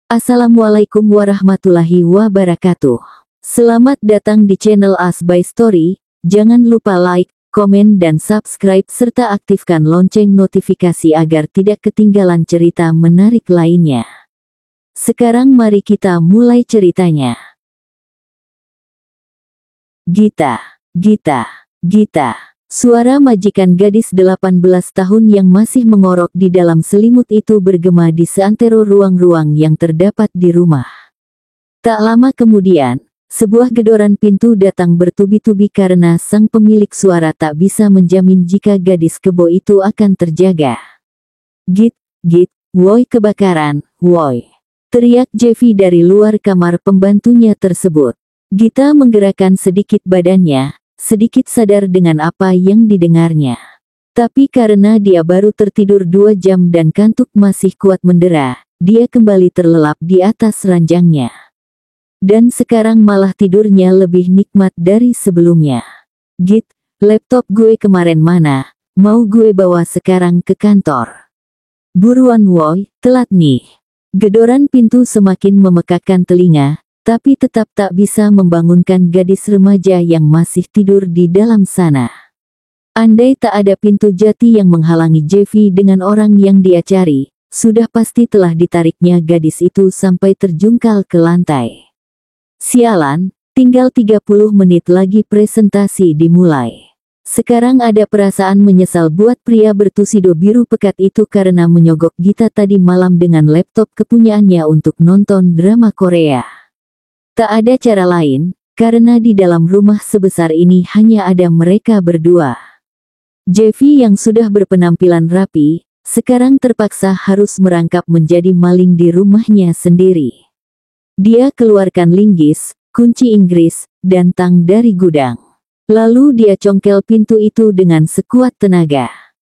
Assalamualaikum warahmatullahi wabarakatuh. Selamat datang di channel As by Story. Jangan lupa like, komen dan subscribe serta aktifkan lonceng notifikasi agar tidak ketinggalan cerita menarik lainnya. Sekarang mari kita mulai ceritanya. Gita. Suara majikan gadis 18 tahun yang masih mengorok di dalam selimut itu bergema di seantero ruang-ruang yang terdapat di rumah. Tak lama kemudian, sebuah gedoran pintu datang bertubi-tubi karena sang pemilik suara tak bisa menjamin jika gadis kebo itu akan terjaga. Git, woi kebakaran, woi. Teriak Jeffy dari luar kamar pembantunya tersebut. Gita menggerakkan sedikit badannya, sedikit sadar dengan apa yang didengarnya. Tapi karena dia baru tertidur 2 jam dan kantuk masih kuat mendera, dia kembali terlelap di atas ranjangnya. Dan sekarang malah tidurnya lebih nikmat dari sebelumnya. Git, laptop gue kemarin mana? Mau gue bawa sekarang ke kantor. Buruan woi, telat nih. Gedoran pintu semakin memekakkan telinga, tapi tetap tak bisa membangunkan gadis remaja yang masih tidur di dalam sana. Andai tak ada pintu jati yang menghalangi Jeffy dengan orang yang dia cari, sudah pasti telah ditariknya gadis itu sampai terjungkal ke lantai. Sialan, tinggal 30 menit lagi presentasi dimulai. Sekarang ada perasaan menyesal buat pria bertusido biru pekat itu karena menyogok Gita tadi malam dengan laptop kepunyaannya untuk nonton drama Korea. Tak ada cara lain, karena di dalam rumah sebesar ini hanya ada mereka berdua. Jeffy yang sudah berpenampilan rapi, sekarang terpaksa harus merangkap menjadi maling di rumahnya sendiri. Dia keluarkan linggis, kunci Inggris, dan tang dari gudang. Lalu dia congkel pintu itu dengan sekuat tenaga.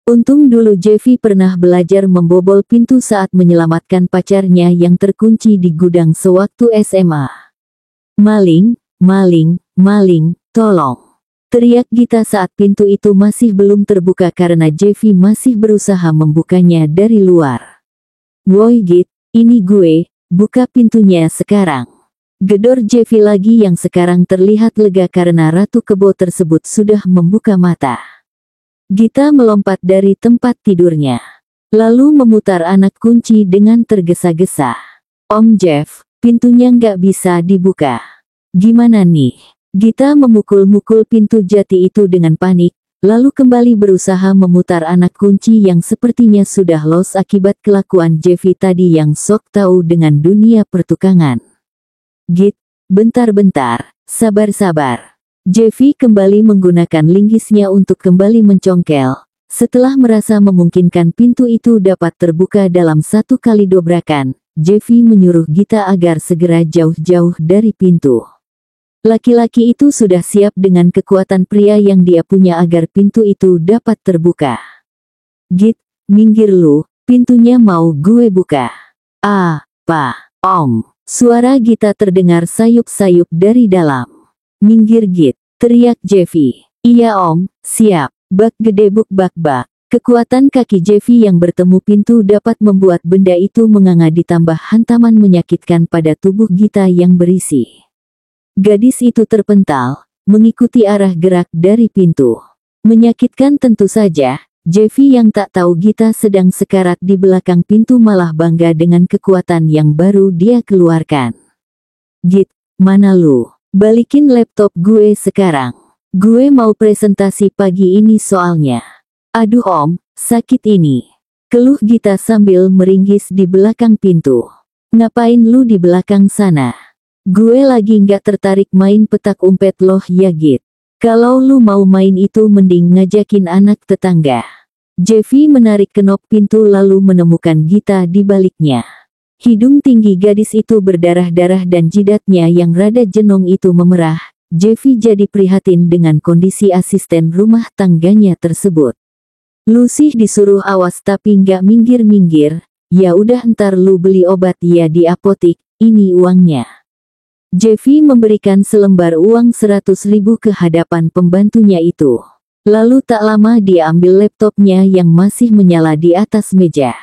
Untung dulu Jeffy pernah belajar membobol pintu saat menyelamatkan pacarnya yang terkunci di gudang sewaktu SMA. Maling, tolong. Teriak Gita saat pintu itu masih belum terbuka karena Jeffy masih berusaha membukanya dari luar. Woi Git, ini gue, buka pintunya sekarang. Gedor Jeffy lagi yang sekarang terlihat lega karena ratu kebo tersebut sudah membuka mata. Gita melompat dari tempat tidurnya. Lalu memutar anak kunci dengan tergesa-gesa. Om Jeff, pintunya nggak bisa dibuka. Gimana nih? Gita memukul-mukul pintu jati itu dengan panik, lalu kembali berusaha memutar anak kunci yang sepertinya sudah los akibat kelakuan Jeffy tadi yang sok tahu dengan dunia pertukangan. Git, bentar, sabar. Jeffy kembali menggunakan linggisnya untuk kembali mencongkel. Setelah merasa memungkinkan pintu itu dapat terbuka dalam 1 kali dobrakan, Jeffy menyuruh Gita agar segera jauh-jauh dari pintu. Laki-laki itu sudah siap dengan kekuatan pria yang dia punya agar pintu itu dapat terbuka. Git, minggir lu, pintunya mau gue buka. Apa, Om? Suara Gita terdengar sayup-sayup dari dalam. Minggir Git, teriak Jeffy. Iya Om, siap. Bak gede buk bak. Kekuatan kaki Jeffy yang bertemu pintu dapat membuat benda itu menganga ditambah hantaman menyakitkan pada tubuh Gita yang berisi. Gadis itu terpental, mengikuti arah gerak dari pintu. Menyakitkan tentu saja, Jeffy yang tak tahu Gita sedang sekarat di belakang pintu malah bangga dengan kekuatan yang baru dia keluarkan. Git, mana lu? Balikin laptop gue sekarang. Gue mau presentasi pagi ini soalnya. Aduh Om, sakit ini. Keluh Gita sambil meringkis di belakang pintu. Ngapain lu di belakang sana? Gue lagi nggak tertarik main petak umpet loh ya Git. Kalau lu mau main itu mending ngajakin anak tetangga. Jeffy menarik kenop pintu lalu menemukan Gita di baliknya. Hidung tinggi gadis itu berdarah-darah dan jidatnya yang rada jenong itu memerah. Jeffy jadi prihatin dengan kondisi asisten rumah tangganya tersebut. Lu sih disuruh awas tapi nggak minggir-minggir. Ya udah ntar lu beli obat ya di apotik, ini uangnya. Jeffy memberikan selembar uang 100.000 ke hadapan pembantunya itu. Lalu tak lama dia ambil laptopnya yang masih menyala di atas meja.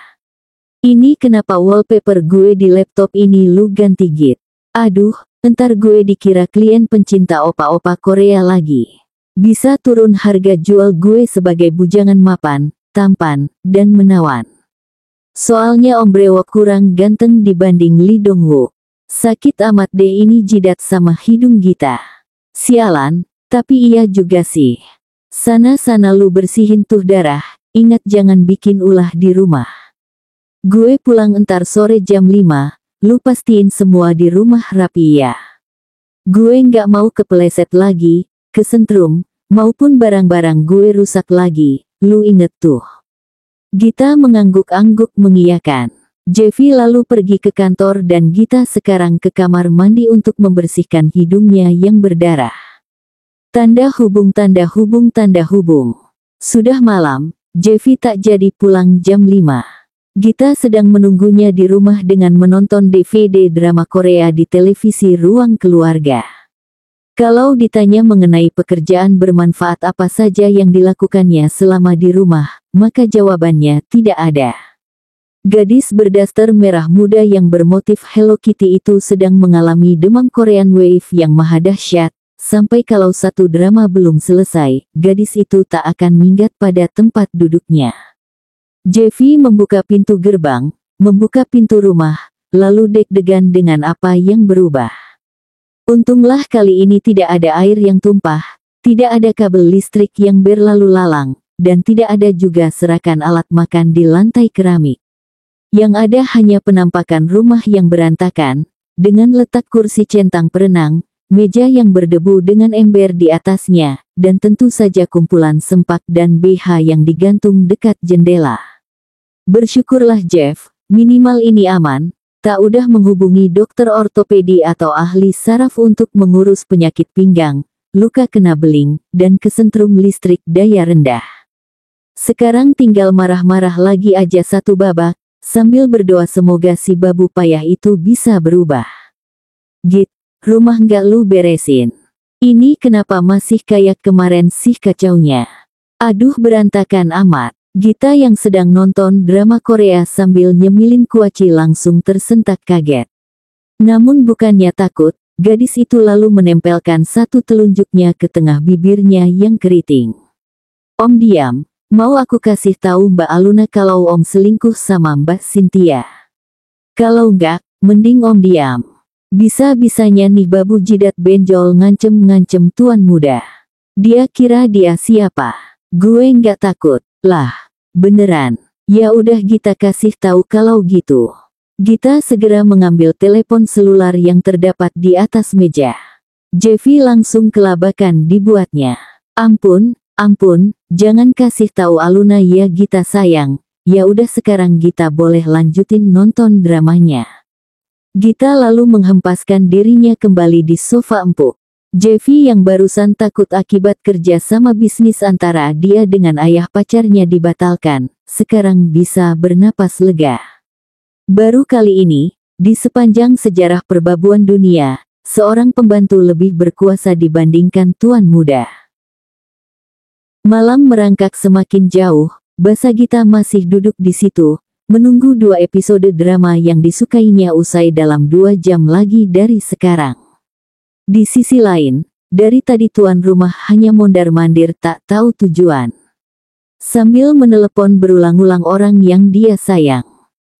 Ini kenapa wallpaper gue di laptop ini lu ganti Git? Aduh, entar gue dikira klien pencinta opa-opa Korea lagi. Bisa turun harga jual gue sebagai bujangan mapan, tampan, dan menawan. Soalnya Om Brewok kurang ganteng dibanding Lee Dong Wook. Sakit amat deh ini jidat sama hidung Gita. Sialan, tapi iya juga sih. Sana-sana lu bersihin tuh darah, ingat jangan bikin ulah di rumah. Gue pulang entar sore jam 5, lu pastiin semua di rumah rapi ya. Gue nggak mau kepeleset lagi, kesentrum, maupun barang-barang gue rusak lagi, lu inget tuh. Gita mengangguk-angguk mengiyakan. Jeffy lalu pergi ke kantor dan Gita sekarang ke kamar mandi untuk membersihkan hidungnya yang berdarah. Tanda hubung tanda hubung tanda hubung. Sudah malam, Jeffy tak jadi pulang jam 5. Gita sedang menunggunya di rumah dengan menonton DVD drama Korea di televisi ruang keluarga. Kalau ditanya mengenai pekerjaan bermanfaat apa saja yang dilakukannya selama di rumah, maka jawabannya tidak ada. Gadis berdaster merah muda yang bermotif Hello Kitty itu sedang mengalami demam Korean Wave yang maha dahsyat, sampai kalau satu drama belum selesai, gadis itu tak akan minggat pada tempat duduknya. Jeffy membuka pintu gerbang, membuka pintu rumah, lalu deg-degan dengan apa yang berubah. Untunglah kali ini tidak ada air yang tumpah, tidak ada kabel listrik yang berlalu lalang, dan tidak ada juga serakan alat makan di lantai keramik. Yang ada hanya penampakan rumah yang berantakan, dengan letak kursi centang perenang, meja yang berdebu dengan ember di atasnya, dan tentu saja kumpulan sempak dan BH yang digantung dekat jendela. Bersyukurlah Jeff, minimal ini aman, tak udah menghubungi dokter ortopedi atau ahli saraf untuk mengurus penyakit pinggang, luka kena beling, dan kesentrum listrik daya rendah. Sekarang tinggal marah-marah lagi aja satu babak, sambil berdoa semoga si babu payah itu bisa berubah. Git, rumah nggak lu beresin? Ini kenapa masih kayak kemarin sih kacaunya? Aduh berantakan amat. Gita yang sedang nonton drama Korea sambil nyemilin kuaci langsung tersentak kaget. Namun bukannya takut, gadis itu lalu menempelkan satu telunjuknya ke tengah bibirnya yang keriting. Om diam, mau aku kasih tahu Mbak Aluna kalau Om selingkuh sama Mbak Cynthia. Kalau enggak, mending Om diam. Bisa-bisanya nih babu jidat benjol ngancem-ngancem tuan muda. Dia kira dia siapa? Gue nggak takut. Lah, beneran. Ya udah Gita kasih tahu kalau gitu. Gita segera mengambil telepon selular yang terdapat di atas meja. Jeffy langsung kelabakan dibuatnya. Ampun, jangan kasih tahu Aluna ya Gita sayang. Ya udah sekarang Gita boleh lanjutin nonton dramanya. Gita lalu menghempaskan dirinya kembali di sofa empuk. Jeffy yang barusan takut akibat kerja sama bisnis antara dia dengan ayah pacarnya dibatalkan, sekarang bisa bernapas lega. Baru kali ini, di sepanjang sejarah perbabuan dunia, seorang pembantu lebih berkuasa dibandingkan tuan muda. Malam merangkak semakin jauh, Basa Gita masih duduk di situ, menunggu 2 episode drama yang disukainya usai dalam 2 jam lagi dari sekarang. Di sisi lain, dari tadi tuan rumah hanya mondar-mandir tak tahu tujuan. Sambil menelepon berulang-ulang orang yang dia sayang.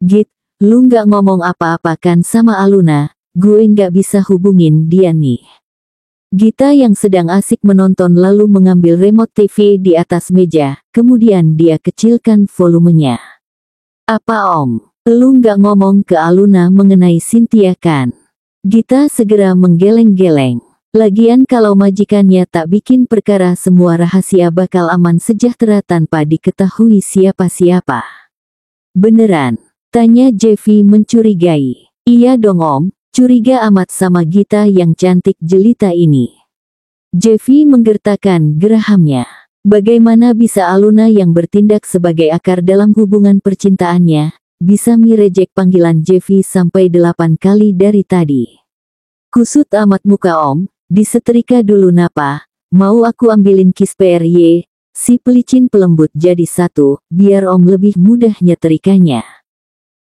Git, lu nggak ngomong apa-apa kan sama Aluna, gue nggak bisa hubungin dia nih. Gita yang sedang asik menonton lalu mengambil remote TV di atas meja, kemudian dia kecilkan volumenya. Apa Om? Lu nggak ngomong ke Aluna mengenai Cynthia kan? Gita segera menggeleng-geleng. Lagian kalau majikannya tak bikin perkara semua rahasia bakal aman sejahtera tanpa diketahui siapa-siapa. Beneran? Tanya Jeffy mencurigai. Iya dong Om, curiga amat sama Gita yang cantik jelita ini. Jeffy menggertakkan gerahamnya. Bagaimana bisa Aluna yang bertindak sebagai akar dalam hubungan percintaannya, bisa mirejek panggilan Jeffy sampai 8 kali dari tadi. Kusut amat muka Om, disetrika dulu napa, mau aku ambilin kis PRY, si pelicin pelembut jadi satu, biar Om lebih mudah nyetrikanya.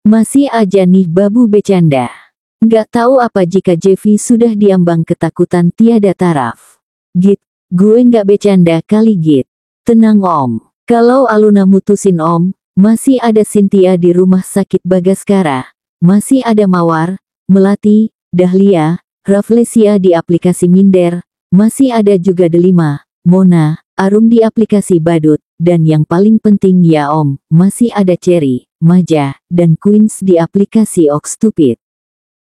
Masih aja nih babu bercanda. Nggak tahu apa jika Jeffy sudah diambang ketakutan tiada taraf. Git, gue nggak bercanda kali Git. Tenang Om. Kalau Aluna mutusin Om, masih ada Cynthia di rumah sakit Bagaskara. Masih ada Mawar, Melati, Dahlia, Rafflesia di aplikasi Minder. Masih ada juga Delima, Mona, Arum di aplikasi Badut. Dan yang paling penting ya Om, masih ada Cherry, Maja, dan Queens di aplikasi Okstupid.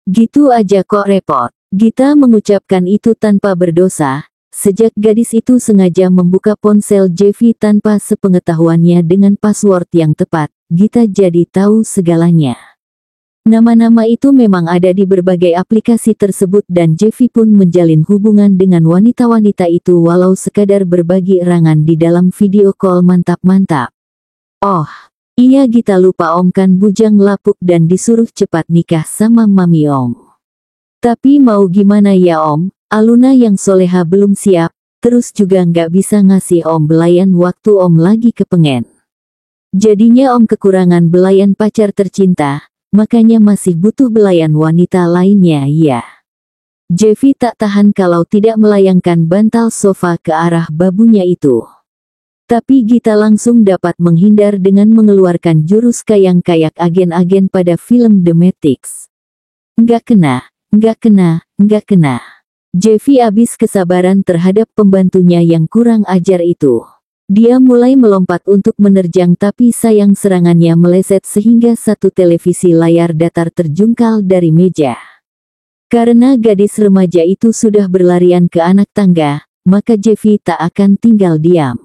Gitu aja kok repot. Gita mengucapkan itu tanpa berdosa. Sejak gadis itu sengaja membuka ponsel Jeffy tanpa sepengetahuannya dengan password yang tepat, Gita jadi tahu segalanya. Nama-nama itu memang ada di berbagai aplikasi tersebut dan Jeffy pun menjalin hubungan dengan wanita-wanita itu walau sekadar berbagi erangan di dalam video call mantap-mantap. Oh, iya Gita lupa Om kan bujang lapuk dan disuruh cepat nikah sama Mami Om. Tapi mau gimana ya Om, Aluna yang soleha belum siap, terus juga nggak bisa ngasih Om belayan waktu Om lagi kepengen. Jadinya Om kekurangan belayan pacar tercinta, makanya masih butuh belayan wanita lainnya ya. Jeffy tak tahan kalau tidak melayangkan bantal sofa ke arah babunya itu. Tapi Gita langsung dapat menghindar dengan mengeluarkan jurus kayang-kayak agen-agen pada film The Matrix. Nggak kena, nggak kena, nggak kena. Jeffy habis kesabaran terhadap pembantunya yang kurang ajar itu. Dia mulai melompat untuk menerjang tapi sayang serangannya meleset sehingga satu televisi layar datar terjungkal dari meja. Karena gadis remaja itu sudah berlarian ke anak tangga, maka Jeffy tak akan tinggal diam.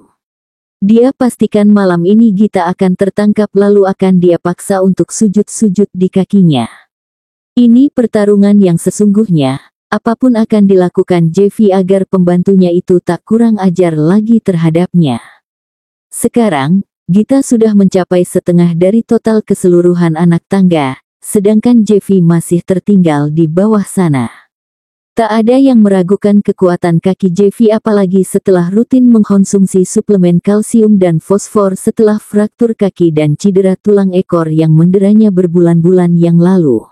Dia pastikan malam ini Gita akan tertangkap lalu akan dia paksa untuk sujud-sujud di kakinya. Ini pertarungan yang sesungguhnya, apapun akan dilakukan Jeffy agar pembantunya itu tak kurang ajar lagi terhadapnya. Sekarang, Gita sudah mencapai setengah dari total keseluruhan anak tangga, sedangkan Jeffy masih tertinggal di bawah sana. Tak ada yang meragukan kekuatan kaki Jeffy apalagi setelah rutin mengkonsumsi suplemen kalsium dan fosfor setelah fraktur kaki dan cedera tulang ekor yang menderanya berbulan-bulan yang lalu.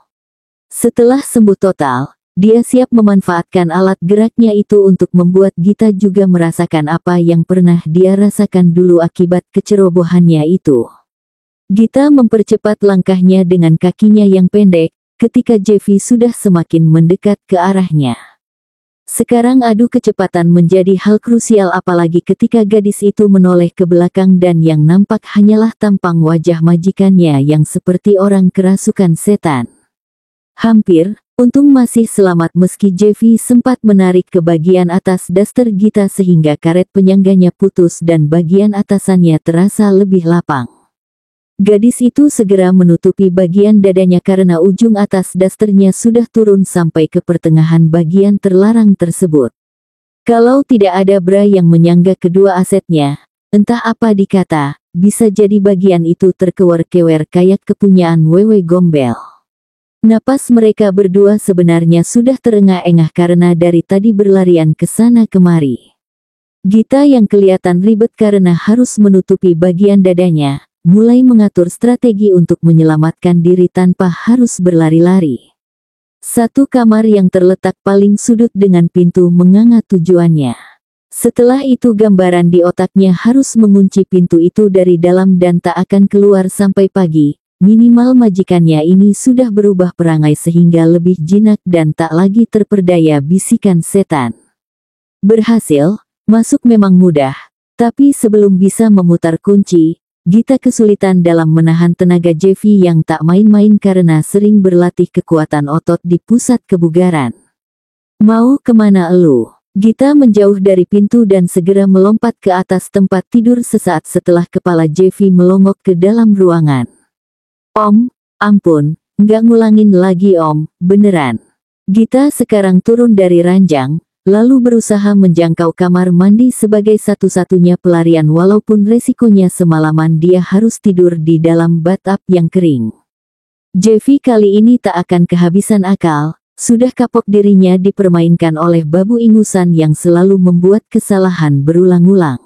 Setelah sembuh total, dia siap memanfaatkan alat geraknya itu untuk membuat Gita juga merasakan apa yang pernah dia rasakan dulu akibat kecerobohannya itu. Gita mempercepat langkahnya dengan kakinya yang pendek, ketika Jeffy sudah semakin mendekat ke arahnya. Sekarang adu kecepatan menjadi hal krusial apalagi ketika gadis itu menoleh ke belakang dan yang nampak hanyalah tampang wajah majikannya yang seperti orang kerasukan setan. Hampir, untung masih selamat meski Jeffy sempat menarik ke bagian atas daster Gita sehingga karet penyangganya putus dan bagian atasannya terasa lebih lapang. Gadis itu segera menutupi bagian dadanya karena ujung atas dasternya sudah turun sampai ke pertengahan bagian terlarang tersebut. Kalau tidak ada bra yang menyangga kedua asetnya, entah apa dikata, bisa jadi bagian itu terkewer-kewer kayak kepunyaan Wewe Gombel. Napas mereka berdua sebenarnya sudah terengah-engah karena dari tadi berlarian ke sana kemari. Gita yang kelihatan ribet karena harus menutupi bagian dadanya, mulai mengatur strategi untuk menyelamatkan diri tanpa harus berlari-lari. Satu kamar yang terletak paling sudut dengan pintu menganga tujuannya. Setelah itu gambaran di otaknya harus mengunci pintu itu dari dalam dan tak akan keluar sampai pagi. Minimal majikannya ini sudah berubah perangai sehingga lebih jinak dan tak lagi terperdaya bisikan setan. Berhasil, masuk memang mudah, tapi sebelum bisa memutar kunci, Gita kesulitan dalam menahan tenaga Jeffy yang tak main-main karena sering berlatih kekuatan otot di pusat kebugaran. Mau kemana elu? Gita menjauh dari pintu dan segera melompat ke atas tempat tidur sesaat setelah kepala Jeffy melongok ke dalam ruangan. Om, ampun, nggak ngulangin lagi Om, beneran. Gita sekarang turun dari ranjang, lalu berusaha menjangkau kamar mandi sebagai satu-satunya pelarian walaupun resikonya semalaman dia harus tidur di dalam bathtub yang kering. Jeffy kali ini tak akan kehabisan akal, sudah kapok dirinya dipermainkan oleh babu ingusan yang selalu membuat kesalahan berulang-ulang.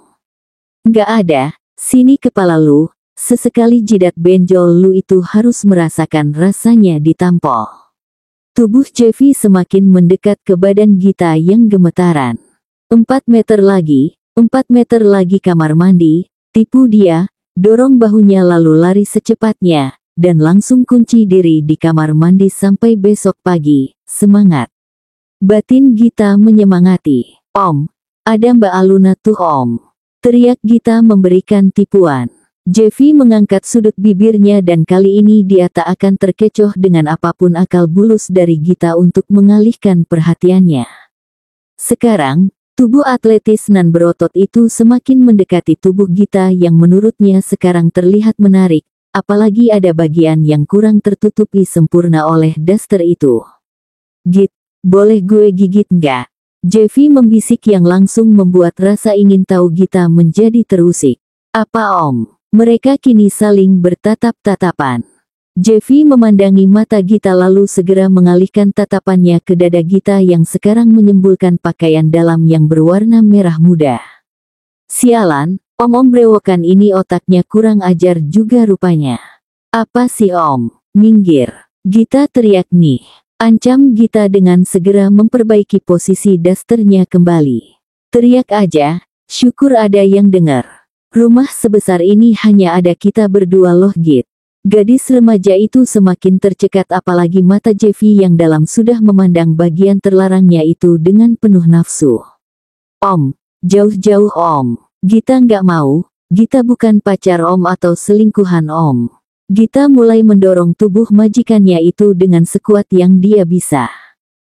Nggak ada, sini kepala lu, sesekali jidat benjol lu itu harus merasakan rasanya ditampol. Tubuh Jeffy semakin mendekat ke badan Gita yang gemetaran. 4 meter lagi kamar mandi, tipu dia, dorong bahunya lalu lari secepatnya, dan langsung kunci diri di kamar mandi sampai besok pagi, semangat. Batin Gita menyemangati. Om, ada Mbak Aluna tuh Om. Teriak Gita memberikan tipuan. Jeffy mengangkat sudut bibirnya dan kali ini dia tak akan terkecoh dengan apapun akal bulus dari Gita untuk mengalihkan perhatiannya. Sekarang, tubuh atletis nan berotot itu semakin mendekati tubuh Gita yang menurutnya sekarang terlihat menarik, apalagi ada bagian yang kurang tertutupi sempurna oleh daster itu. Git, boleh gue gigit nggak? Jeffy membisik yang langsung membuat rasa ingin tahu Gita menjadi terusik. Apa Om? Mereka kini saling bertatap-tatapan. Jeffy memandangi mata Gita lalu segera mengalihkan tatapannya ke dada Gita yang sekarang menyembulkan pakaian dalam yang berwarna merah muda. Sialan, Om brewokan ini otaknya kurang ajar juga rupanya. Apa sih Om? Minggir. Gita teriak nih. Ancam Gita dengan segera memperbaiki posisi dasternya kembali. Teriak aja, syukur ada yang dengar. Rumah sebesar ini hanya ada kita berdua loh Git. Gadis remaja itu semakin tercekat apalagi mata Jeffy yang dalam sudah memandang bagian terlarangnya itu dengan penuh nafsu. Om, jauh-jauh Om. Gita nggak mau, Gita bukan pacar Om atau selingkuhan Om. Gita mulai mendorong tubuh majikannya itu dengan sekuat yang dia bisa.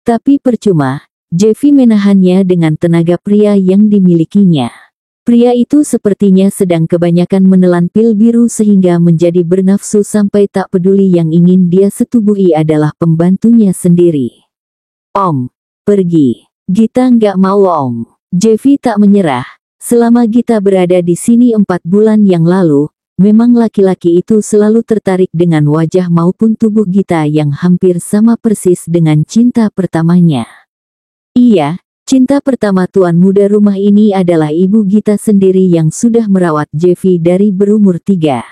Tapi percuma, Jeffy menahannya dengan tenaga pria yang dimilikinya. Pria itu sepertinya sedang kebanyakan menelan pil biru sehingga menjadi bernafsu sampai tak peduli yang ingin dia setubuhi adalah pembantunya sendiri. Om, pergi. Gita nggak mau Om. Jeffy tak menyerah. Selama Gita berada di sini 4 bulan yang lalu, memang laki-laki itu selalu tertarik dengan wajah maupun tubuh Gita yang hampir sama persis dengan cinta pertamanya. Iya, cinta pertama tuan muda rumah ini adalah ibu Gita sendiri yang sudah merawat Jeffy dari berumur 3.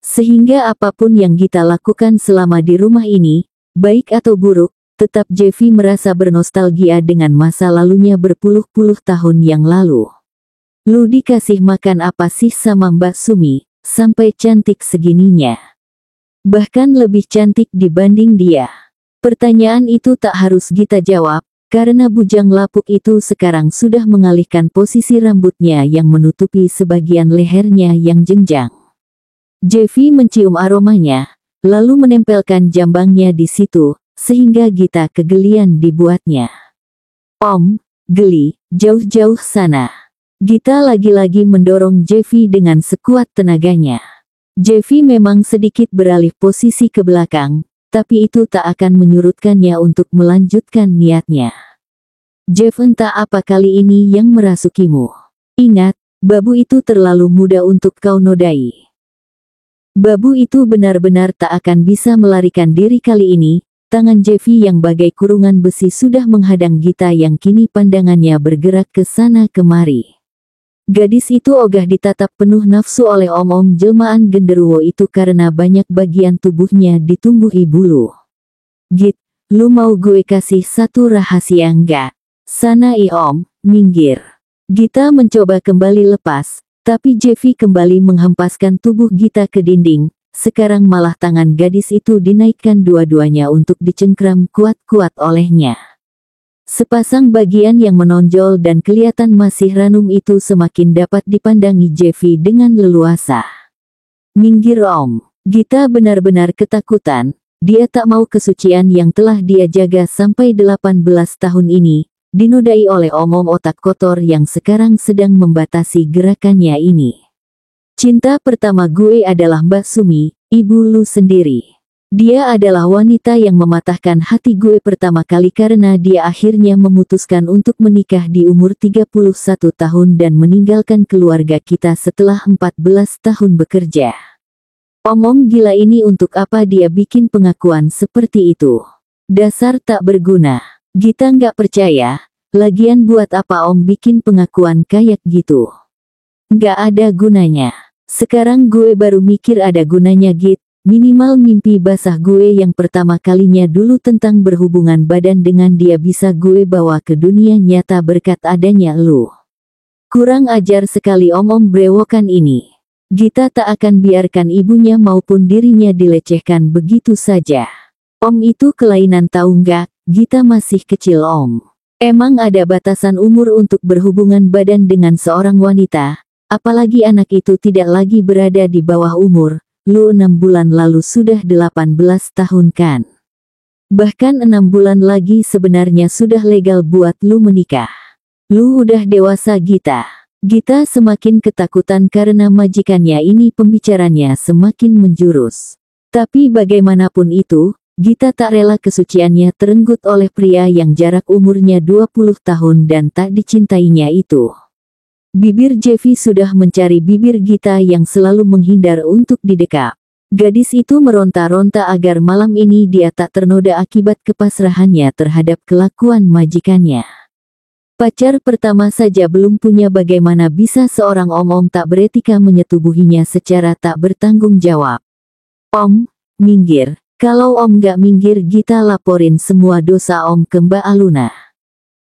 Sehingga apapun yang Gita lakukan selama di rumah ini, baik atau buruk, tetap Jeffy merasa bernostalgia dengan masa lalunya berpuluh-puluh tahun yang lalu. Lu dikasih makan apa sih sama Mbak Sumi, sampai cantik segininya? Bahkan lebih cantik dibanding dia. Pertanyaan itu tak harus Gita jawab, karena bujang lapuk itu sekarang sudah mengalihkan posisi rambutnya yang menutupi sebagian lehernya yang jenjang. Jeffy mencium aromanya, lalu menempelkan jambangnya di situ, sehingga Gita kegelian dibuatnya. Om, geli, jauh-jauh sana. Gita lagi-lagi mendorong Jeffy dengan sekuat tenaganya. Jeffy memang sedikit beralih posisi ke belakang, tapi itu tak akan menyurutkannya untuk melanjutkan niatnya. Jeff, entah apa kali ini yang merasukimu. Ingat, babu itu terlalu muda untuk kau nodai. Babu itu benar-benar tak akan bisa melarikan diri kali ini. Tangan Jeffy yang bagai kurungan besi sudah menghadang Gita yang kini pandangannya bergerak ke sana kemari. Gadis itu ogah ditatap penuh nafsu oleh om-om jelmaan genderuwo itu karena banyak bagian tubuhnya ditumbuhi bulu. Git, lu mau gue kasih satu rahasia enggak? Sana Om, minggir. Gita mencoba kembali lepas, tapi Jeffy kembali menghempaskan tubuh Gita ke dinding. Sekarang malah tangan gadis itu dinaikkan dua-duanya untuk dicengkram kuat-kuat olehnya. Sepasang bagian yang menonjol dan kelihatan masih ranum itu semakin dapat dipandangi Jeffy dengan leluasa. Minggir Om. Gita benar-benar ketakutan. Dia tak mau kesucian yang telah dia jaga sampai 18 tahun ini dinodai oleh om-om otak kotor yang sekarang sedang membatasi gerakannya ini. Cinta pertama gue adalah Mbak Sumi, ibu lu sendiri. Dia adalah wanita yang mematahkan hati gue pertama kali karena dia akhirnya memutuskan untuk menikah di umur 31 tahun dan meninggalkan keluarga kita setelah 14 tahun bekerja. Om gila ini untuk apa dia bikin pengakuan seperti itu? Dasar tak berguna. Gita nggak percaya, lagian buat apa Om bikin pengakuan kayak gitu? Nggak ada gunanya. Sekarang gue baru mikir ada gunanya Git, minimal mimpi basah gue yang pertama kalinya dulu tentang berhubungan badan dengan dia bisa gue bawa ke dunia nyata berkat adanya lu. Kurang ajar sekali om-om brewokan ini. Gita tak akan biarkan ibunya maupun dirinya dilecehkan begitu saja. Om itu kelainan tahu nggak, Gita masih kecil om. Emang ada batasan umur untuk berhubungan badan dengan seorang wanita, apalagi anak itu tidak lagi berada di bawah umur, lu 6 bulan lalu sudah 18 tahun kan. Bahkan 6 bulan lagi sebenarnya sudah legal buat lu menikah. Lu udah dewasa Gita. Gita semakin ketakutan karena majikannya ini pembicaranya semakin menjurus. Tapi bagaimanapun itu, Gita tak rela kesuciannya terenggut oleh pria yang jarak umurnya 20 tahun dan tak dicintainya itu. Bibir Jeffy sudah mencari bibir Gita yang selalu menghindar untuk didekap. Gadis itu meronta-ronta agar malam ini dia tak ternoda akibat kepasrahannya terhadap kelakuan majikannya. Pacar pertama saja belum punya, bagaimana bisa seorang om-om tak beretika menyetubuhinya secara tak bertanggung jawab. Om, minggir. Kalau om gak minggir Gita laporin semua dosa om ke Mbak Aluna.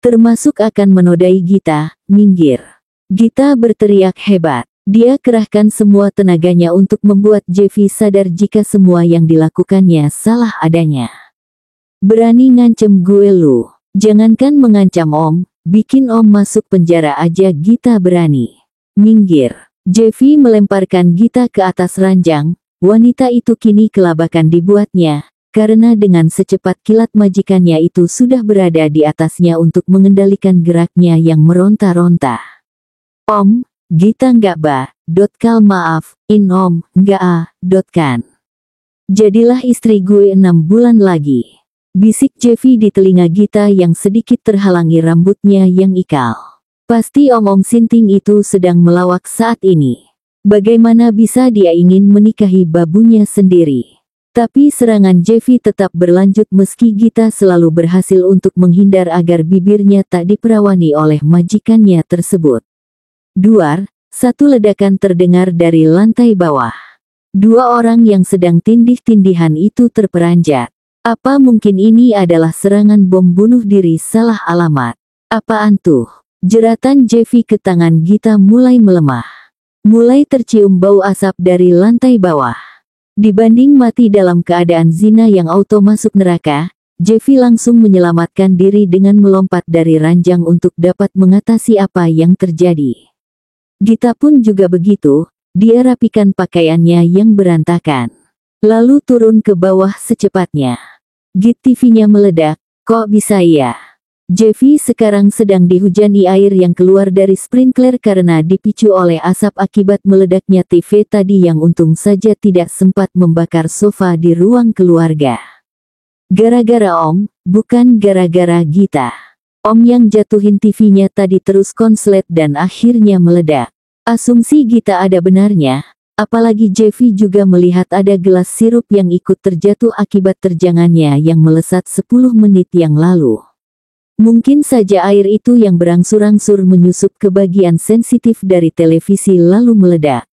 Termasuk akan menodai Gita, minggir. Gita berteriak hebat. Dia kerahkan semua tenaganya untuk membuat Jeffy sadar jika semua yang dilakukannya salah adanya. Berani ngancem gue lu. Jangankan mengancam om, bikin om masuk penjara aja Gita berani. Minggir. Jeffy melemparkan Gita ke atas ranjang. Wanita itu kini kelabakan dibuatnya, karena dengan secepat kilat majikannya itu sudah berada di atasnya untuk mengendalikan geraknya yang meronta-ronta. Om, Gita nggak kal maaf, om, nggak kan. Jadilah istri gue 6 bulan lagi. Bisik Jeffy di telinga Gita yang sedikit terhalangi rambutnya yang ikal. Pasti om-om sinting itu sedang melawak saat ini. Bagaimana bisa dia ingin menikahi babunya sendiri? Tapi serangan Jeffy tetap berlanjut meski Gita selalu berhasil untuk menghindar agar bibirnya tak diperawani oleh majikannya tersebut. Duar, satu ledakan terdengar dari lantai bawah. 2 orang yang sedang tindih-tindihan itu terperanjat. Apa mungkin ini adalah serangan bom bunuh diri salah alamat? Apaan tuh? Jeratan Jeffy ke tangan Gita mulai melemah. Mulai tercium bau asap dari lantai bawah. Dibanding mati dalam keadaan zina yang auto masuk neraka, Jeffy langsung menyelamatkan diri dengan melompat dari ranjang untuk dapat mengatasi apa yang terjadi. Gita pun juga begitu, dia rapikan pakaiannya yang berantakan. Lalu turun ke bawah secepatnya. Git TV-nya meledak, kok bisa ya? Jeffy sekarang sedang dihujani air yang keluar dari sprinkler karena dipicu oleh asap akibat meledaknya TV tadi yang untung saja tidak sempat membakar sofa di ruang keluarga. Gara-gara om, bukan gara-gara Gita. Om yang jatuhin TV-nya tadi terus konslet dan akhirnya meledak. Asumsi Gita ada benarnya, apalagi Jeffy juga melihat ada gelas sirup yang ikut terjatuh akibat terjangannya yang melesat 10 menit yang lalu. Mungkin saja air itu yang berangsur-angsur menyusup ke bagian sensitif dari televisi lalu meledak.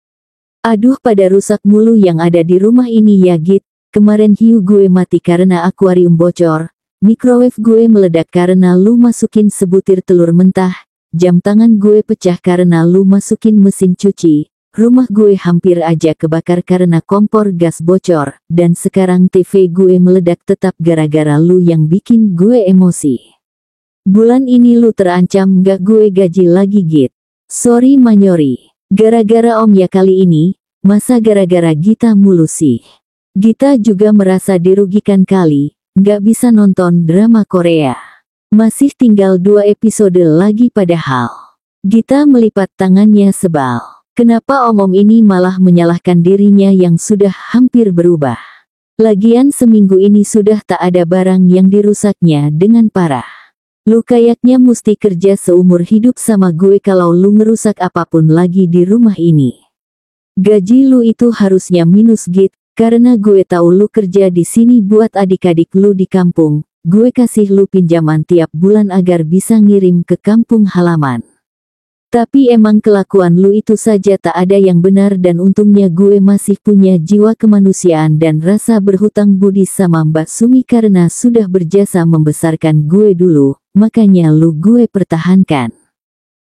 Aduh, pada rusak mulu yang ada di rumah ini ya Git. Kemarin hiu gue mati karena akuarium bocor. Microwave gue meledak karena lu masukin sebutir telur mentah. Jam tangan gue pecah karena lu masukin mesin cuci. Rumah gue hampir aja kebakar karena kompor gas bocor. Dan sekarang TV gue meledak tetap gara-gara lu yang bikin gue emosi. Bulan ini lu terancam gak gue gaji lagi Git. Sorry Manyori. Gara-gara om ya kali ini, masa gara-gara Gita mulu sih. Gita juga merasa dirugikan kali, gak bisa nonton drama Korea. Masih tinggal 2 episode lagi padahal. Gita melipat tangannya sebal. Kenapa om-om ini malah menyalahkan dirinya yang sudah hampir berubah? Lagian seminggu ini sudah tak ada barang yang dirusaknya dengan parah. Lu kayaknya mesti kerja seumur hidup sama gue kalau lu ngerusak apapun lagi di rumah ini. Gaji lu itu harusnya minus Git, karena gue tahu lu kerja di sini buat adik-adik lu di kampung. Gue kasih lu pinjaman tiap bulan agar bisa ngirim ke kampung halaman. Tapi emang kelakuan lu itu saja tak ada yang benar dan untungnya gue masih punya jiwa kemanusiaan dan rasa berhutang budi sama Mbak Sumi karena sudah berjasa membesarkan gue dulu, makanya lu gue pertahankan.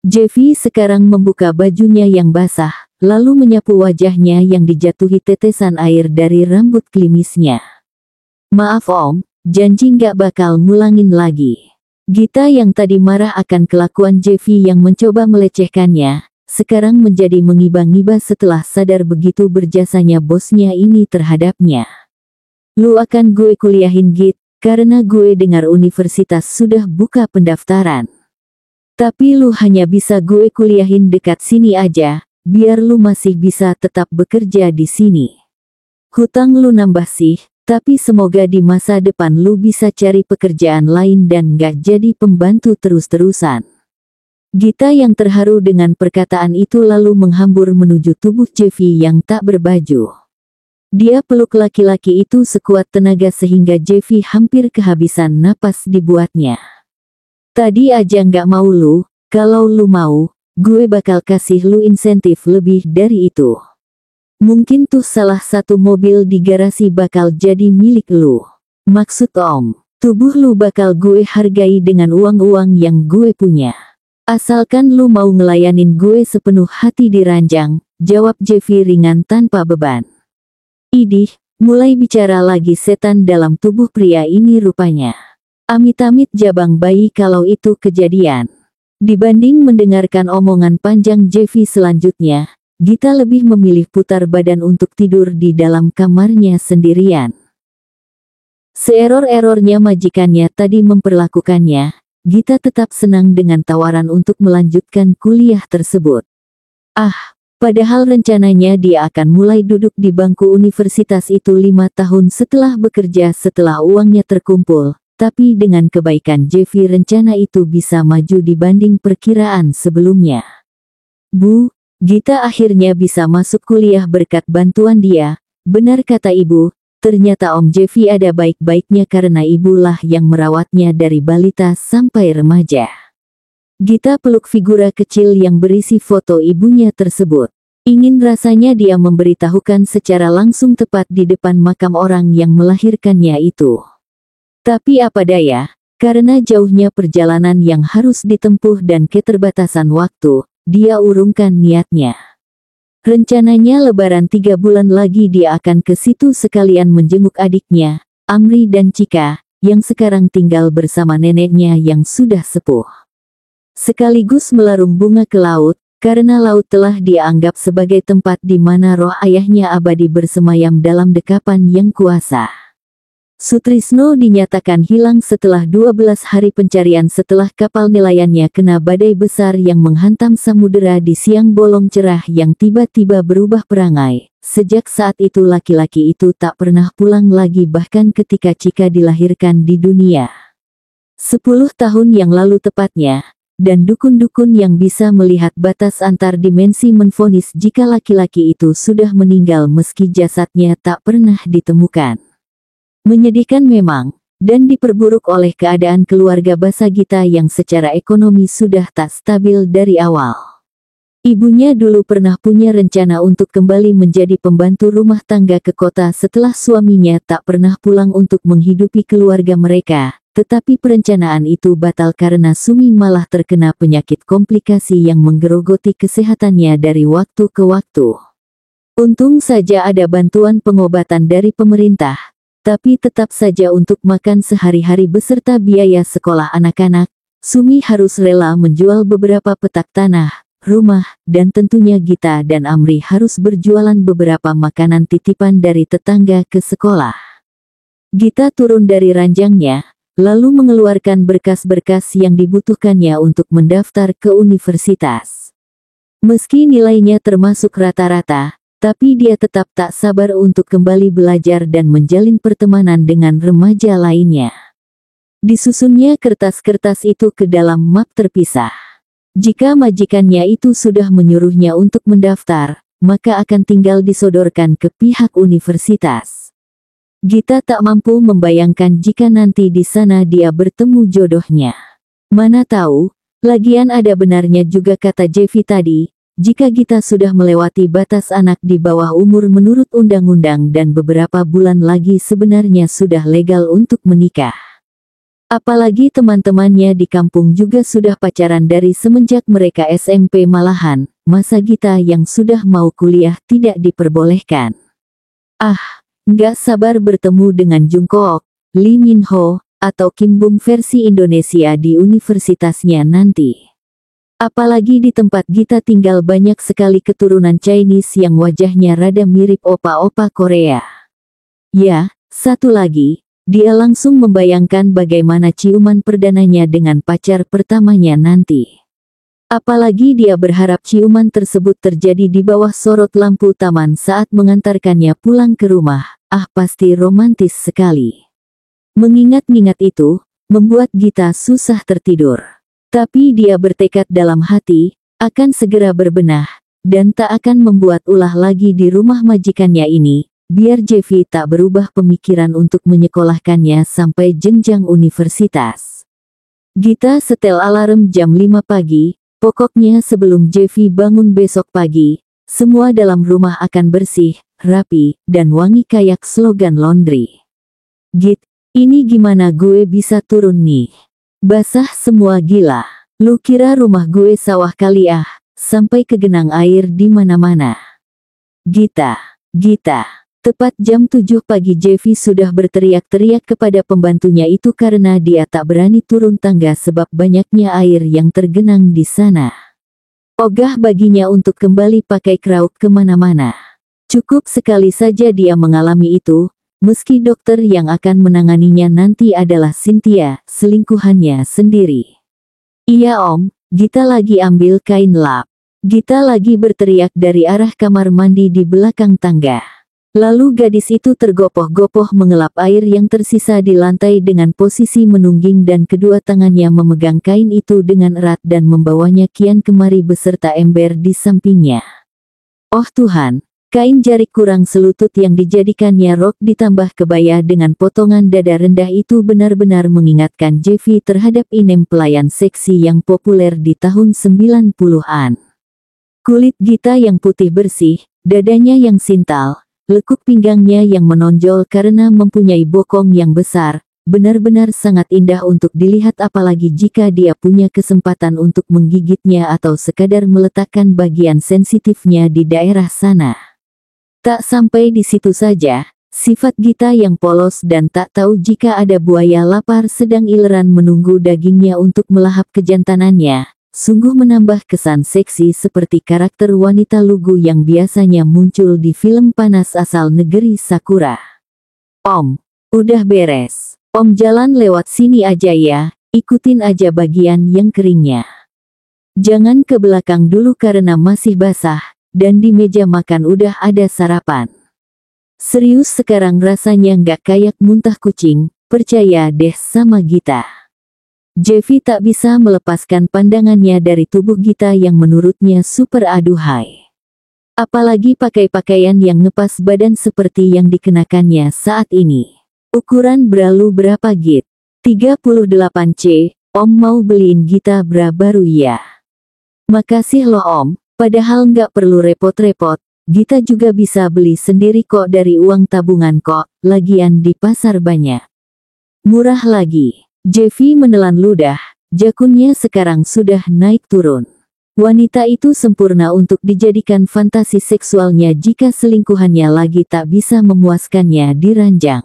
Jeffy sekarang membuka bajunya yang basah, lalu menyapu wajahnya yang dijatuhi tetesan air dari rambut klimisnya. Maaf Om, janji nggak bakal ngulangin lagi. Gita yang tadi marah akan kelakuan Jeffy yang mencoba melecehkannya, sekarang menjadi mengiba-ngiba setelah sadar begitu berjasanya bosnya ini terhadapnya. Lu akan gue kuliahin Git, karena gue dengar universitas sudah buka pendaftaran. Tapi lu hanya bisa gue kuliahin dekat sini aja, biar lu masih bisa tetap bekerja di sini. Hutang lu nambah sih. Tapi semoga di masa depan lu bisa cari pekerjaan lain dan gak jadi pembantu terus-terusan. Gita yang terharu dengan perkataan itu lalu menghambur menuju tubuh Jeffy yang tak berbaju. Dia peluk laki-laki itu sekuat tenaga sehingga Jeffy hampir kehabisan napas dibuatnya. Tadi aja gak mau lu, kalau lu mau, gue bakal kasih lu insentif lebih dari itu. Mungkin tuh salah satu mobil di garasi bakal jadi milik lu. Maksud Om, tubuh lu bakal gue hargai dengan uang-uang yang gue punya. Asalkan lu mau ngelayanin gue sepenuh hati di ranjang, jawab Jeffy ringan tanpa beban. Idih, mulai bicara lagi setan dalam tubuh pria ini rupanya. Amit-amit jabang bayi kalau itu kejadian. Dibanding mendengarkan omongan panjang Jeffy selanjutnya, Gita lebih memilih putar badan untuk tidur di dalam kamarnya sendirian. Seeror-erornya majikannya tadi memperlakukannya, Gita tetap senang dengan tawaran untuk melanjutkan kuliah tersebut. Padahal rencananya dia akan mulai duduk di bangku universitas itu 5 tahun setelah bekerja setelah uangnya terkumpul, tapi dengan kebaikan Jeffy rencana itu bisa maju dibanding perkiraan sebelumnya. Bu, Gita akhirnya bisa masuk kuliah berkat bantuan dia, benar kata ibu, ternyata Om Jeffy ada baik-baiknya karena ibulah yang merawatnya dari balita sampai remaja. Gita peluk figura kecil yang berisi foto ibunya tersebut. Ingin rasanya dia memberitahukan secara langsung tepat di depan makam orang yang melahirkannya itu. Tapi apa daya, karena jauhnya perjalanan yang harus ditempuh dan keterbatasan waktu, dia urungkan niatnya. Rencananya lebaran 3 bulan lagi dia akan ke situ sekalian menjenguk adiknya, Amri dan Cika, yang sekarang tinggal bersama neneknya yang sudah sepuh. Sekaligus melarung bunga ke laut, karena laut telah dia anggap sebagai tempat di mana roh ayahnya abadi bersemayam dalam dekapan yang kuasa. Sutrisno dinyatakan hilang setelah 12 hari pencarian setelah kapal nelayannya kena badai besar yang menghantam samudera di siang bolong cerah yang tiba-tiba berubah perangai. Sejak saat itu laki-laki itu tak pernah pulang lagi bahkan ketika Cika dilahirkan di dunia. 10 tahun yang lalu tepatnya, dan dukun-dukun yang bisa melihat batas antar dimensi menvonis jika laki-laki itu sudah meninggal meski jasadnya tak pernah ditemukan. Menyedihkan memang, dan diperburuk oleh keadaan keluarga Basa Gita yang secara ekonomi sudah tak stabil dari awal. Ibunya dulu pernah punya rencana untuk kembali menjadi pembantu rumah tangga ke kota setelah suaminya tak pernah pulang untuk menghidupi keluarga mereka, tetapi perencanaan itu batal karena Sumi malah terkena penyakit komplikasi yang menggerogoti kesehatannya dari waktu ke waktu. Untung saja ada bantuan pengobatan dari pemerintah. Tapi tetap saja untuk makan sehari-hari beserta biaya sekolah anak-anak, Sumi harus rela menjual beberapa petak tanah, rumah, dan tentunya Gita dan Amri harus berjualan beberapa makanan titipan dari tetangga ke sekolah. Gita turun dari ranjangnya, lalu mengeluarkan berkas-berkas yang dibutuhkannya untuk mendaftar ke universitas. Meski nilainya termasuk rata-rata, tapi dia tetap tak sabar untuk kembali belajar dan menjalin pertemanan dengan remaja lainnya. Disusunnya kertas-kertas itu ke dalam map terpisah. Jika majikannya itu sudah menyuruhnya untuk mendaftar, maka akan tinggal disodorkan ke pihak universitas. Gita tak mampu membayangkan jika nanti di sana dia bertemu jodohnya. Mana tahu, Lagian ada benarnya juga kata Jeffy tadi, jika Gita sudah melewati batas anak di bawah umur menurut undang-undang dan beberapa bulan lagi sebenarnya sudah legal untuk menikah. Apalagi teman-temannya di kampung juga sudah pacaran dari semenjak mereka SMP malahan, masa Gita yang sudah mau kuliah tidak diperbolehkan. Nggak sabar bertemu dengan Jungkook, Lee Min Ho, atau Kim Bum versi Indonesia di universitasnya nanti. Apalagi di tempat Gita tinggal banyak sekali keturunan Chinese yang wajahnya rada mirip opa-opa Korea. Ya, satu lagi. Dia langsung membayangkan bagaimana ciuman perdananya dengan pacar pertamanya nanti. Apalagi dia berharap ciuman tersebut terjadi di bawah sorot lampu taman saat mengantarkannya pulang ke rumah. Pasti romantis sekali. Mengingat-ingat itu, membuat Gita susah tertidur. Tapi dia bertekad dalam hati, akan segera berbenah, dan tak akan membuat ulah lagi di rumah majikannya ini. Biar Jeffy tak berubah pemikiran untuk menyekolahkannya sampai jenjang universitas. Gita setel alarm jam 5 pagi, pokoknya sebelum Jeffy bangun besok pagi, semua dalam rumah akan bersih, rapi, dan wangi kayak slogan laundry. Git, ini gimana gue bisa turun nih? Basah semua gila. Lu kira rumah gue sawah kali sampai ke genang air di mana-mana. Gita. Tepat jam 7 pagi Jeffy sudah berteriak-teriak kepada pembantunya itu karena dia tak berani turun tangga sebab banyaknya air yang tergenang di sana. Ogah baginya untuk kembali pakai krauk kemana-mana. Cukup sekali saja dia mengalami itu, meski dokter yang akan menanganinya nanti adalah Cynthia, selingkuhannya sendiri. Iya om, Gita lagi ambil kain lap. Gita lagi berteriak dari arah kamar mandi di belakang tangga. Lalu gadis itu tergopoh-gopoh mengelap air yang tersisa di lantai dengan posisi menungging dan kedua tangannya memegang kain itu dengan erat dan membawanya kian kemari beserta ember di sampingnya. Oh Tuhan, kain jarik kurang selutut yang dijadikannya rok ditambah kebaya dengan potongan dada rendah itu benar-benar mengingatkan Jeffy terhadap Inem pelayan seksi yang populer di tahun 90-an. Kulit Gita yang putih bersih, dadanya yang sintal, lekuk pinggangnya yang menonjol karena mempunyai bokong yang besar, benar-benar sangat indah untuk dilihat apalagi jika dia punya kesempatan untuk menggigitnya atau sekadar meletakkan bagian sensitifnya di daerah sana. Tak sampai di situ saja, sifat Gita yang polos dan tak tahu jika ada buaya lapar sedang ileran menunggu dagingnya untuk melahap kejantanannya. Sungguh menambah kesan seksi seperti karakter wanita lugu yang biasanya muncul di film panas asal negeri Sakura. Om, udah beres. Om jalan lewat sini aja ya, ikutin aja bagian yang keringnya. Jangan ke belakang dulu karena masih basah, dan di meja makan udah ada sarapan. Serius sekarang rasanya nggak kayak muntah kucing, percaya deh sama Gita. Jeffy tak bisa melepaskan pandangannya dari tubuh Gita yang menurutnya super aduhai. Apalagi pakai pakaian yang ngepas badan seperti yang dikenakannya saat ini. Ukuran bra lu berapa Git? 38C, Om mau beliin Gita bra baru ya? Makasih loh Om, padahal nggak perlu repot-repot, Gita juga bisa beli sendiri kok dari uang tabungan kok, lagian di pasar banyak. Murah lagi. Jeffy menelan ludah, jakunnya sekarang sudah naik turun. Wanita itu sempurna untuk dijadikan fantasi seksualnya jika selingkuhannya lagi tak bisa memuaskannya di ranjang.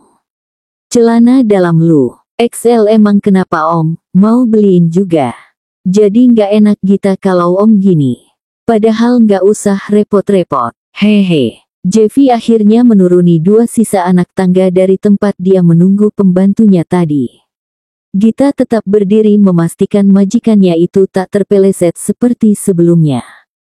Celana dalam lu, XL emang kenapa Om, mau beliin juga. Jadi nggak enak Gita kalau Om gini. Padahal nggak usah repot-repot, hehe. Jeffy akhirnya menuruni dua sisa anak tangga dari tempat dia menunggu pembantunya tadi. Gita tetap berdiri memastikan majikannya itu tak terpeleset seperti sebelumnya.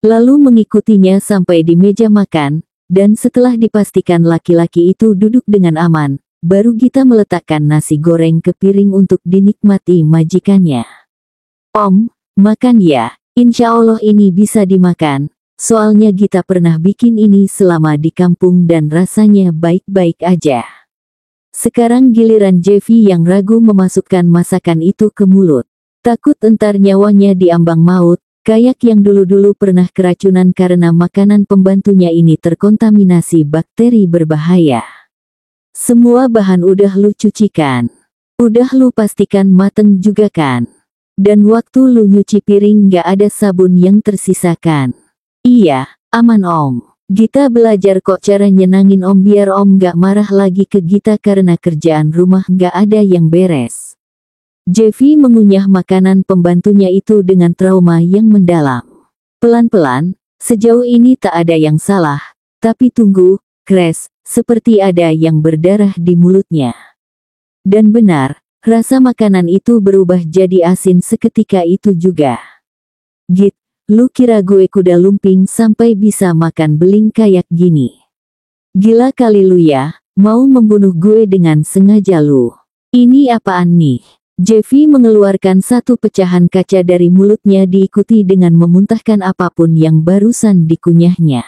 Lalu mengikutinya sampai di meja makan, dan setelah dipastikan laki-laki itu duduk dengan aman, baru Gita meletakkan nasi goreng ke piring untuk dinikmati majikannya. Om, makan ya, insya Allah ini bisa dimakan, soalnya Gita pernah bikin ini selama di kampung dan rasanya baik-baik aja. Sekarang giliran Jeffy yang ragu memasukkan masakan itu ke mulut. Takut entar nyawanya diambang maut, Kayak yang dulu-dulu pernah keracunan karena makanan pembantunya ini terkontaminasi bakteri berbahaya. Semua bahan udah lu cuci kan? Udah lu pastikan mateng juga kan? Dan waktu lu nyuci piring gak ada sabun yang tersisakan? Iya, aman om. Gita belajar kok cara nyenangin om biar om gak marah lagi ke Gita karena kerjaan rumah gak ada yang beres. Jeffy mengunyah makanan pembantunya itu dengan trauma yang mendalam. Pelan-pelan, sejauh ini tak ada yang salah, tapi tunggu, Crash, seperti ada yang berdarah di mulutnya. Dan benar, rasa makanan itu berubah jadi asin seketika itu juga. Git, lu kira gue kuda lumping sampai bisa makan beling kayak gini? Gila kali lu ya, mau membunuh gue dengan sengaja lu. Ini apaan nih? Jeffy mengeluarkan satu pecahan kaca dari mulutnya diikuti dengan memuntahkan apapun yang barusan dikunyahnya.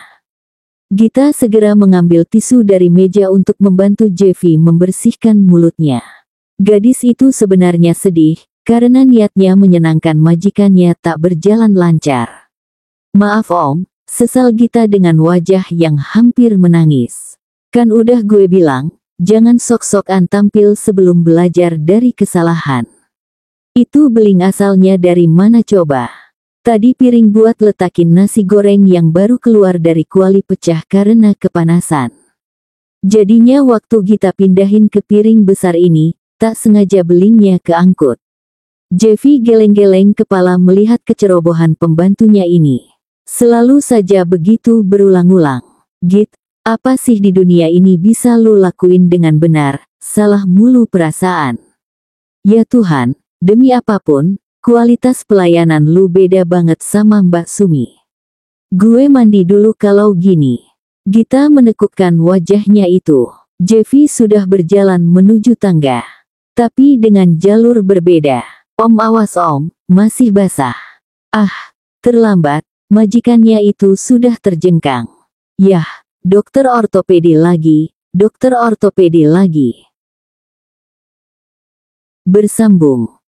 Gita segera mengambil tisu dari meja untuk membantu Jeffy membersihkan mulutnya. Gadis itu sebenarnya sedih, karena niatnya menyenangkan majikannya tak berjalan lancar. Maaf om, sesal Gita dengan wajah yang hampir menangis. Kan udah gue bilang, jangan sok-sokan tampil sebelum belajar dari kesalahan. Itu beling asalnya dari mana coba? Tadi piring buat letakin nasi goreng yang baru keluar dari kuali pecah karena kepanasan. Jadinya waktu Gita pindahin ke piring besar ini, tak sengaja belingnya keangkut. Jeffy geleng-geleng kepala melihat kecerobohan pembantunya ini. Selalu saja begitu berulang-ulang. Git, apa sih di dunia ini bisa lu lakuin dengan benar, salah mulu perasaan. Ya Tuhan, demi apapun, kualitas pelayanan lu beda banget sama Mbak Sumi. Gue mandi dulu kalau gini. Gita menekukkan wajahnya itu. Jeffy sudah berjalan menuju tangga. Tapi dengan jalur berbeda. Om awas om, masih basah. Ah, terlambat, majikannya itu sudah terjengkang. Yah. Dokter ortopedi lagi, dokter ortopedi lagi. Bersambung.